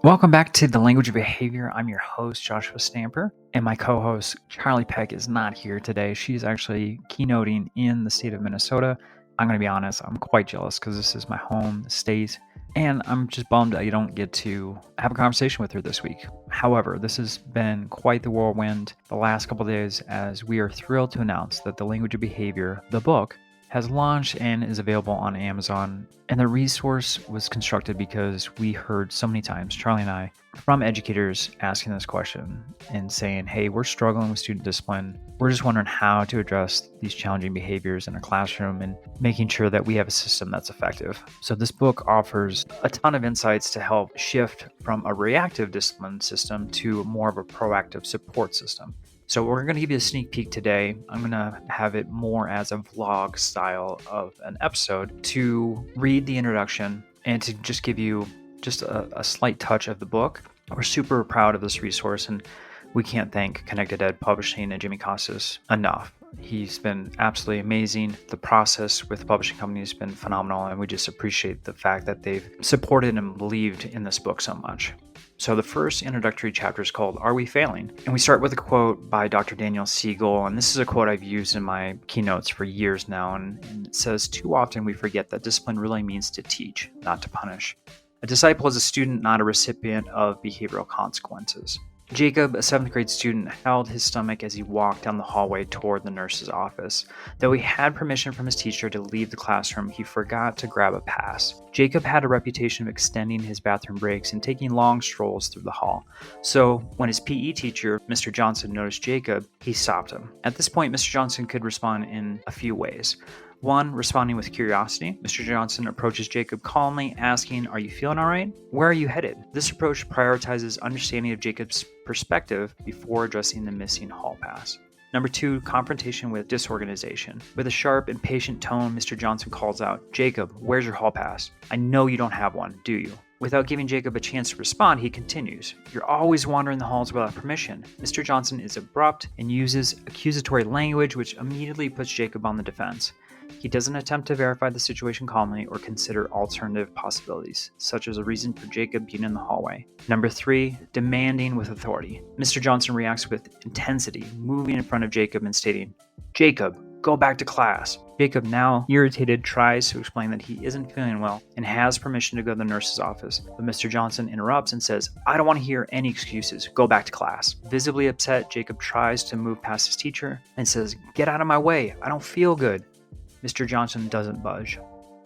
Welcome back to The Language of Behavior. I'm your host, Joshua Stamper, and my co-host, Charlie Peck, is not here today. She's actually keynoting in the state of Minnesota. I'm going to be honest, I'm quite jealous because this is my home state, and I'm just bummed I don't get to have a conversation with her this week. However, this has been quite the whirlwind the last couple of days as we are thrilled to announce that The Language of Behavior, the book, has launched and is available on Amazon. And the resource was constructed because we heard so many times, Charlie and I, from educators asking this question and saying, hey, we're struggling with student discipline. We're just wondering how to address these challenging behaviors in a classroom and making sure that we have a system that's effective. So this book offers a ton of insights to help shift from a reactive discipline system to more of a proactive support system. So we're going to give you a sneak peek today. I'm going to have it more as a vlog style of an episode to read the introduction and to just give you just a slight touch of the book. We're super proud of this resource, and we can't thank Connected Ed Publishing and Jimmy Costas enough. He's been absolutely amazing. The process with the publishing company has been phenomenal, and we just appreciate the fact that they've supported and believed in this book so much. So the first introductory chapter is called Are We Failing? And we start with a quote by Dr. Daniel Siegel. And this is a quote I've used in my keynotes for years now. And it says, too often we forget that discipline really means to teach, not to punish. A disciple is a student, not a recipient of behavioral consequences. Jacob, a 7th grade student, held his stomach as he walked down the hallway toward the nurse's office. Though he had permission from his teacher to leave the classroom, he forgot to grab a pass. Jacob had a reputation of extending his bathroom breaks and taking long strolls through the hall. So when his PE teacher, Mr. Johnson, noticed Jacob, he stopped him. At this point, Mr. Johnson could respond in a few ways. One, responding with curiosity. Mr. Johnson approaches Jacob calmly, asking, are you feeling all right? Where are you headed? This approach prioritizes understanding of Jacob's perspective before addressing the missing hall pass. Number 2, confrontation with disorganization. With a sharp, impatient tone, Mr. Johnson calls out, Jacob, where's your hall pass? I know you don't have one, do you? Without giving Jacob a chance to respond, he continues, you're always wandering the halls without permission. Mr. Johnson is abrupt and uses accusatory language, which immediately puts Jacob on the defense. He doesn't attempt to verify the situation calmly or consider alternative possibilities, such as a reason for Jacob being in the hallway. Number 3, demanding with authority. Mr. Johnson reacts with intensity, moving in front of Jacob and stating, Jacob, go back to class. Jacob, now irritated, tries to explain that he isn't feeling well and has permission to go to the nurse's office. But Mr. Johnson interrupts and says, I don't want to hear any excuses. Go back to class. Visibly upset, Jacob tries to move past his teacher and says, get out of my way. I don't feel good. Mr. Johnson doesn't budge.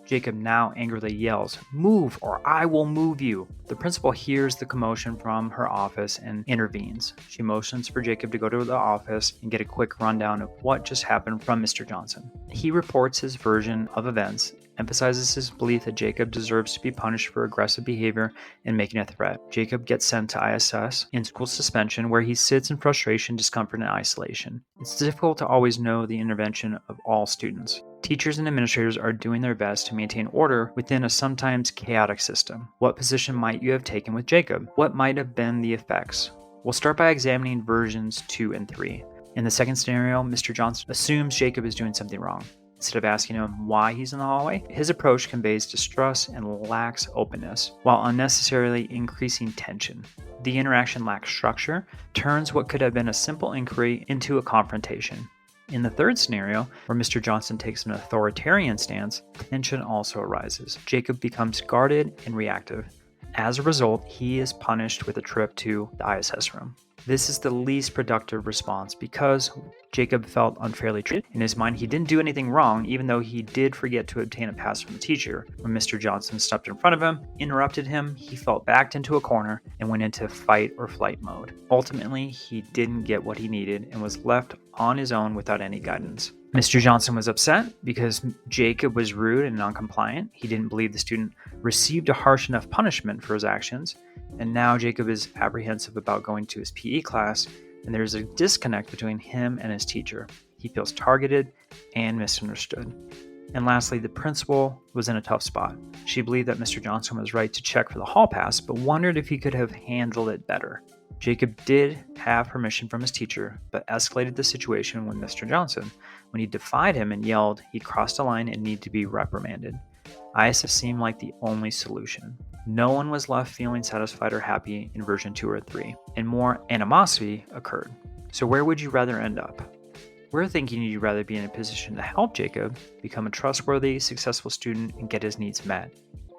Jacob now angrily yells, move or I will move you. The principal hears the commotion from her office and intervenes. She motions for Jacob to go to the office and get a quick rundown of what just happened from Mr. Johnson. He reports his version of events, emphasizes his belief that Jacob deserves to be punished for aggressive behavior and making a threat. Jacob gets sent to ISS, in school suspension, where he sits in frustration, discomfort, and isolation. It's difficult to always know the intervention of all students. Teachers and administrators are doing their best to maintain order within a sometimes chaotic system. What position might you have taken with Jacob? What might have been the effects? We'll start by examining versions 2 and 3. In the second scenario, Mr. Johnson assumes Jacob is doing something wrong. Instead of asking him why he's in the hallway, his approach conveys distrust and lacks openness, while unnecessarily increasing tension. The interaction lacks structure, turns what could have been a simple inquiry into a confrontation. In the third scenario, where Mr. Johnson takes an authoritarian stance, tension also arises. Jacob becomes guarded and reactive. As a result, he is punished with a trip to the ISS room. This is the least productive response because Jacob felt unfairly treated. In his mind, he didn't do anything wrong, even though he did forget to obtain a pass from the teacher. When Mr. Johnson stepped in front of him, interrupted him, he felt backed into a corner and went into fight or flight mode. Ultimately, he didn't get what he needed and was left on his own without any guidance. Mr. Johnson was upset because Jacob was rude and non-compliant. He didn't believe the student received a harsh enough punishment for his actions, and now Jacob is apprehensive about going to his PE class, and there's a disconnect between him and his teacher. He feels targeted and misunderstood. And lastly, the principal was in a tough spot. She believed that Mr. Johnson was right to check for the hall pass, but wondered if he could have handled it better. Jacob did have permission from his teacher, but escalated the situation with Mr. Johnson. When he defied him and yelled, he crossed a line and needed to be reprimanded. ISS seemed like the only solution. No one was left feeling satisfied or happy in version 2 or 3, and more animosity occurred. So where would you rather end up? We're thinking you'd rather be in a position to help Jacob become a trustworthy, successful student and get his needs met.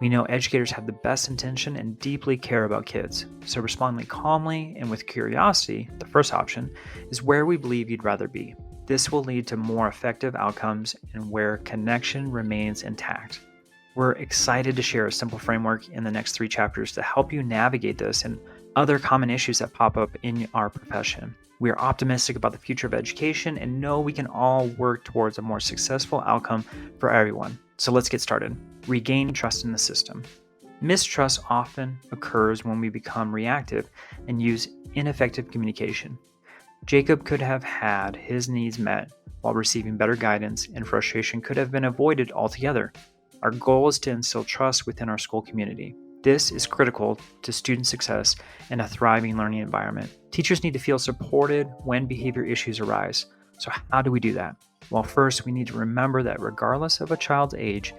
We know educators have the best intention and deeply care about kids, so responding calmly and with curiosity, the first option, is where we believe you'd rather be. This will lead to more effective outcomes and where connection remains intact. We're excited to share a simple framework in the next 3 chapters to help you navigate this and other common issues that pop up in our profession. We are optimistic about the future of education and know we can all work towards a more successful outcome for everyone. So let's get started. Regain trust in the system. Mistrust often occurs when we become reactive and use ineffective communication. Jacob could have had his needs met while receiving better guidance, and frustration could have been avoided altogether. Our goal is to instill trust within our school community. This is critical to student success and a thriving learning environment. Teachers need to feel supported when behavior issues arise. So how do we do that? Well, first, we need to remember that regardless of a child's age,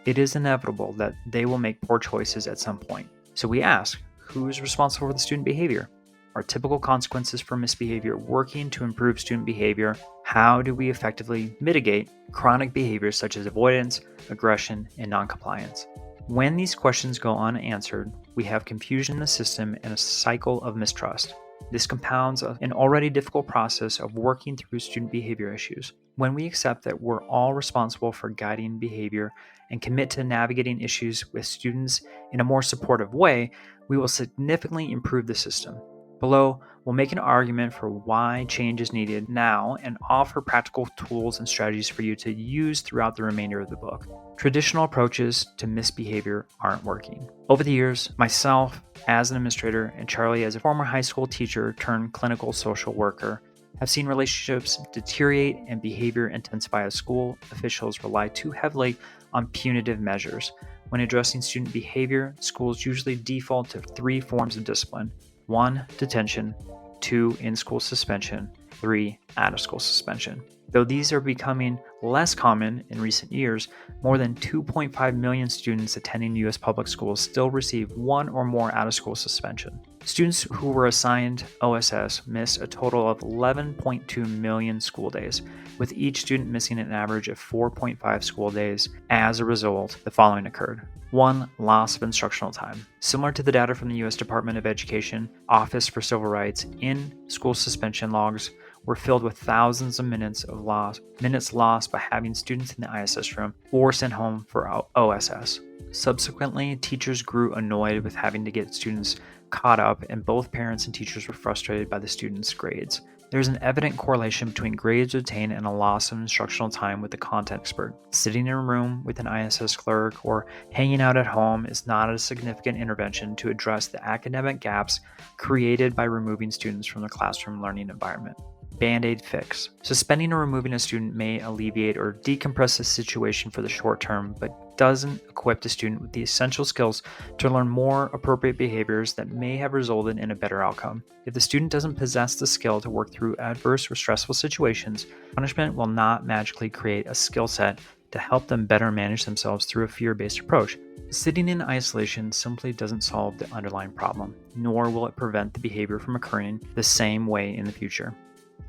it is inevitable that they will make poor choices at some point. So we ask, who is responsible for the student behavior? Are typical consequences for misbehavior working to improve student behavior? How do we effectively mitigate chronic behaviors such as avoidance, aggression, and noncompliance? When these questions go unanswered, we have confusion in the system and a cycle of mistrust. This compounds an already difficult process of working through student behavior issues. When we accept that we're all responsible for guiding behavior and commit to navigating issues with students in a more supportive way, we will significantly improve the system. Below, we'll make an argument for why change is needed now and offer practical tools and strategies for you to use throughout the remainder of the book. Traditional approaches to misbehavior aren't working. Over the years, myself as an administrator and Charlie as a former high school teacher turned clinical social worker have seen relationships deteriorate and behavior intensify as school officials rely too heavily on punitive measures. When addressing student behavior, schools usually default to 3 forms of discipline. 1, detention, 2, in-school suspension, 3, out-of-school suspension. Though these are becoming less common in recent years, more than 2.5 million students attending U.S. public schools still receive 1 or more out-of-school suspension. Students who were assigned OSS miss a total of 11.2 million school days, with each student missing an average of 4.5 school days. As a result, the following occurred. 1, loss of instructional time. Similar to the data from the U.S. Department of Education Office for Civil Rights, in-school suspension logs were filled with thousands of minutes lost by having students in the ISS room or sent home for OSS. Subsequently, teachers grew annoyed with having to get students caught up, and both parents and teachers were frustrated by the students' grades. There's an evident correlation between grades retained and a loss of instructional time with the content expert. Sitting in a room with an ISS clerk or hanging out at home is not a significant intervention to address the academic gaps created by removing students from the classroom learning environment. Band-aid fix. Suspending or removing a student may alleviate or decompress the situation for the short term, but doesn't equip the student with the essential skills to learn more appropriate behaviors that may have resulted in a better outcome. If the student doesn't possess the skill to work through adverse or stressful situations, punishment will not magically create a skill set to help them better manage themselves through a fear-based approach. Sitting in isolation simply doesn't solve the underlying problem, nor will it prevent the behavior from occurring the same way in the future.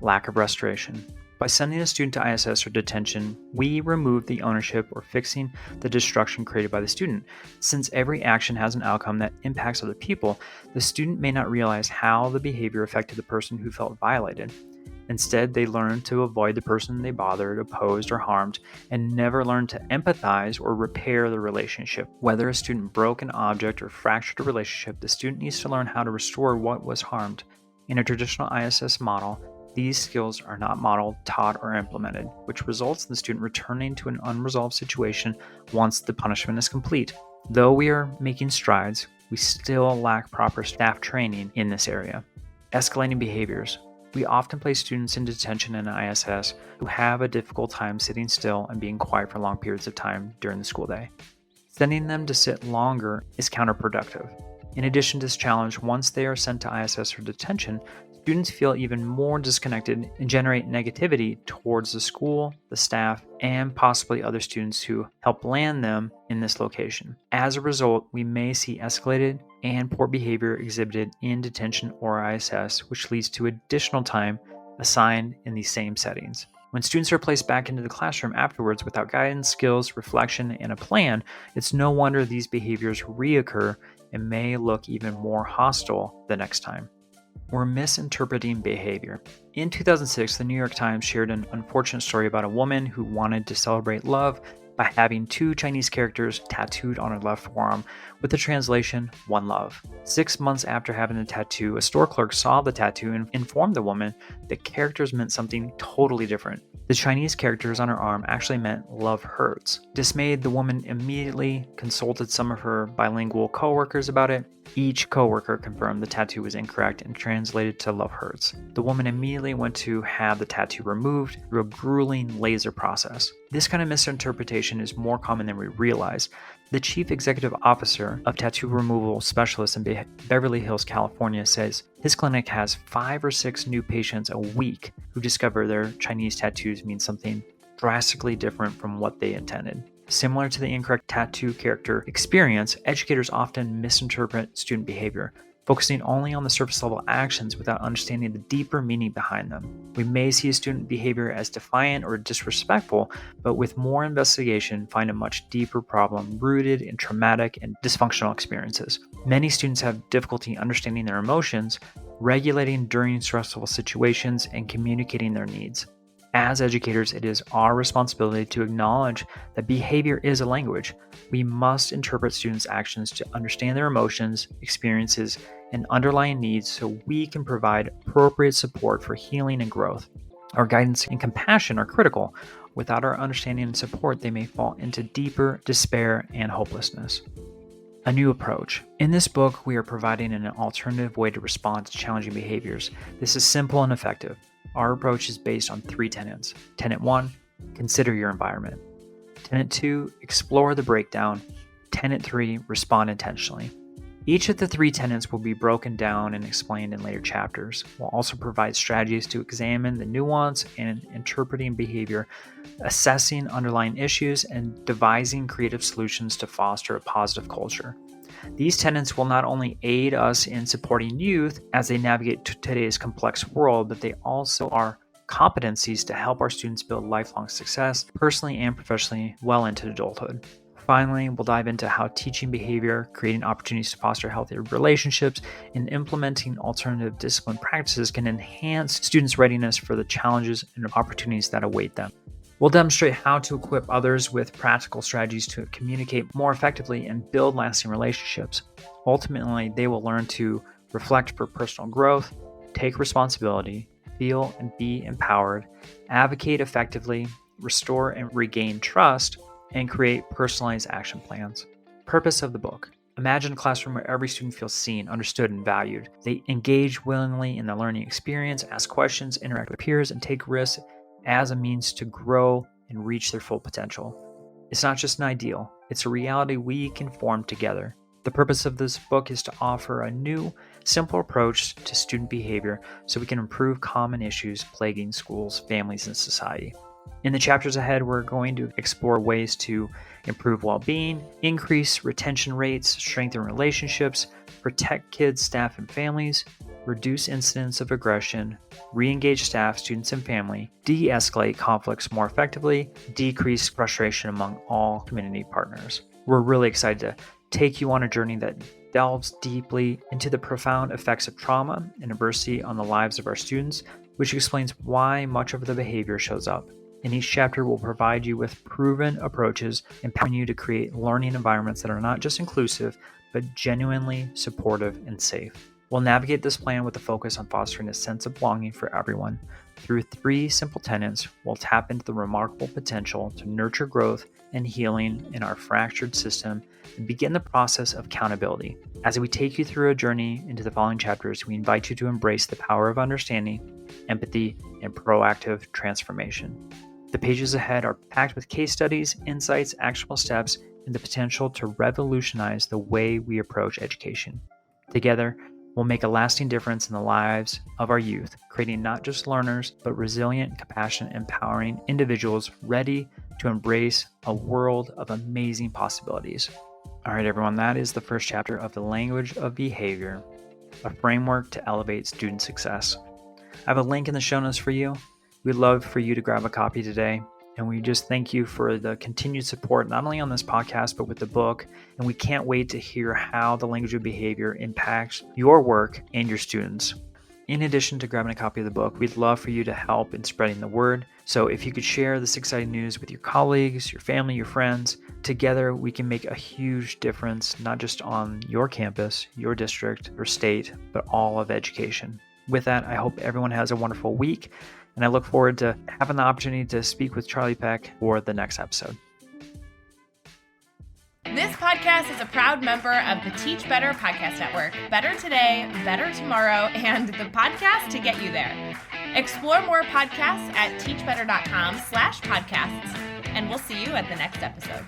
Lack of restoration. By sending a student to ISS or detention, we remove the ownership or fixing the destruction created by the student. Since every action has an outcome that impacts other people, the student may not realize how the behavior affected the person who felt violated. Instead, they learn to avoid the person they bothered, opposed, or harmed, and never learn to empathize or repair the relationship. Whether a student broke an object or fractured a relationship, the student needs to learn how to restore what was harmed. In a traditional ISS model, these skills are not modeled, taught, or implemented, which results in the student returning to an unresolved situation once the punishment is complete. Though we are making strides, we still lack proper staff training in this area. Escalating behaviors. We often place students in detention in ISS who have a difficult time sitting still and being quiet for long periods of time during the school day. Sending them to sit longer is counterproductive. In addition to this challenge, once they are sent to ISS or detention, students feel even more disconnected and generate negativity towards the school, the staff, and possibly other students who help land them in this location. As a result, we may see escalated and poor behavior exhibited in detention or ISS, which leads to additional time assigned in these same settings. When students are placed back into the classroom afterwards without guidance, skills, reflection, and a plan, it's no wonder these behaviors reoccur and may look even more hostile the next time. We're misinterpreting behavior. In 2006, the New York Times shared an unfortunate story about a woman who wanted to celebrate love by having 2 Chinese characters tattooed on her left forearm with the translation, "One Love." 6 months after having the tattoo, a store clerk saw the tattoo and informed the woman the characters meant something totally different. The Chinese characters on her arm actually meant "love hurts." Dismayed, the woman immediately consulted some of her bilingual coworkers about it. Each coworker confirmed the tattoo was incorrect and translated to "love hurts." The woman immediately went to have the tattoo removed through a grueling laser process. This kind of misinterpretation is more common than we realize. The chief executive officer of tattoo removal specialists in Beverly Hills, California, says his clinic has 5 or 6 new patients a week who discover their Chinese tattoos mean something drastically different from what they intended. Similar to the incorrect tattoo character experience, educators often misinterpret student behavior, focusing only on the surface level actions without understanding the deeper meaning behind them. We may see a student behavior as defiant or disrespectful, but with more investigation, find a much deeper problem rooted in traumatic and dysfunctional experiences. Many students have difficulty understanding their emotions, regulating during stressful situations, and communicating their needs. As educators, it is our responsibility to acknowledge that behavior is a language. We must interpret students' actions to understand their emotions, experiences, and underlying needs so we can provide appropriate support for healing and growth. Our guidance and compassion are critical. Without our understanding and support, they may fall into deeper despair and hopelessness. A new approach. In this book, we are providing an alternative way to respond to challenging behaviors. This is simple and effective. Our approach is based on 3 tenets. Tenet 1, consider your environment. Tenet 2, explore the breakdown. Tenet 3, respond intentionally. Each of the 3 tenets will be broken down and explained in later chapters. We'll also provide strategies to examine the nuance and interpreting behavior, assessing underlying issues, and devising creative solutions to foster a positive culture. These tenets will not only aid us in supporting youth as they navigate today's complex world, but they also are competencies to help our students build lifelong success, personally and professionally, well into adulthood. Finally, we'll dive into how teaching behavior, creating opportunities to foster healthy relationships, and implementing alternative discipline practices can enhance students' readiness for the challenges and opportunities that await them. We'll demonstrate how to equip others with practical strategies to communicate more effectively and build lasting relationships. Ultimately, they will learn to reflect for personal growth, take responsibility, feel and be empowered, advocate effectively, restore and regain trust, and create personalized action plans. Purpose of the book. Imagine a classroom where every student feels seen, understood, and valued. They engage willingly in the learning experience, ask questions, interact with peers, and take risks as a means to grow and reach their full potential. It's not just an ideal, it's a reality we can form together. The purpose of this book is to offer a new, simple approach to student behavior so we can improve common issues plaguing schools, families, and society. In the chapters ahead, we're going to explore ways to improve well-being, increase retention rates, strengthen relationships, protect kids, staff, and families, reduce incidents of aggression, re-engage staff, students, and family, de-escalate conflicts more effectively, decrease frustration among all community partners. We're really excited to take you on a journey that delves deeply into the profound effects of trauma and adversity on the lives of our students, which explains why much of the behavior shows up. In each chapter, we'll provide you with proven approaches, empowering you to create learning environments that are not just inclusive, but genuinely supportive and safe. We'll navigate this plan with a focus on fostering a sense of belonging for everyone. Through 3 simple tenets, we'll tap into the remarkable potential to nurture growth and healing in our fractured system and begin the process of accountability. As we take you through a journey into the following chapters, we invite you to embrace the power of understanding, empathy, and proactive transformation. The pages ahead are packed with case studies, insights, actionable steps, and the potential to revolutionize the way we approach education. Together, will make a lasting difference in the lives of our youth, creating not just learners, but resilient, compassionate, empowering individuals ready to embrace a world of amazing possibilities. All right, everyone, that is the first chapter of The Language of Behavior, a framework to elevate student success. I have a link in the show notes for you. We'd love for you to grab a copy today. And we just thank you for the continued support, not only on this podcast, but with the book. And we can't wait to hear how the language of behavior impacts your work and your students. In addition to grabbing a copy of the book, we'd love for you to help in spreading the word. So if you could share this exciting news with your colleagues, your family, your friends, together we can make a huge difference, not just on your campus, your district, or state, but all of education. With that, I hope everyone has a wonderful week. And I look forward to having the opportunity to speak with Charle Peck for the next episode. This podcast is a proud member of the Teach Better Podcast Network. Better today, better tomorrow, and the podcast to get you there. Explore more podcasts at teachbetter.com/podcasts, and we'll see you at the next episode.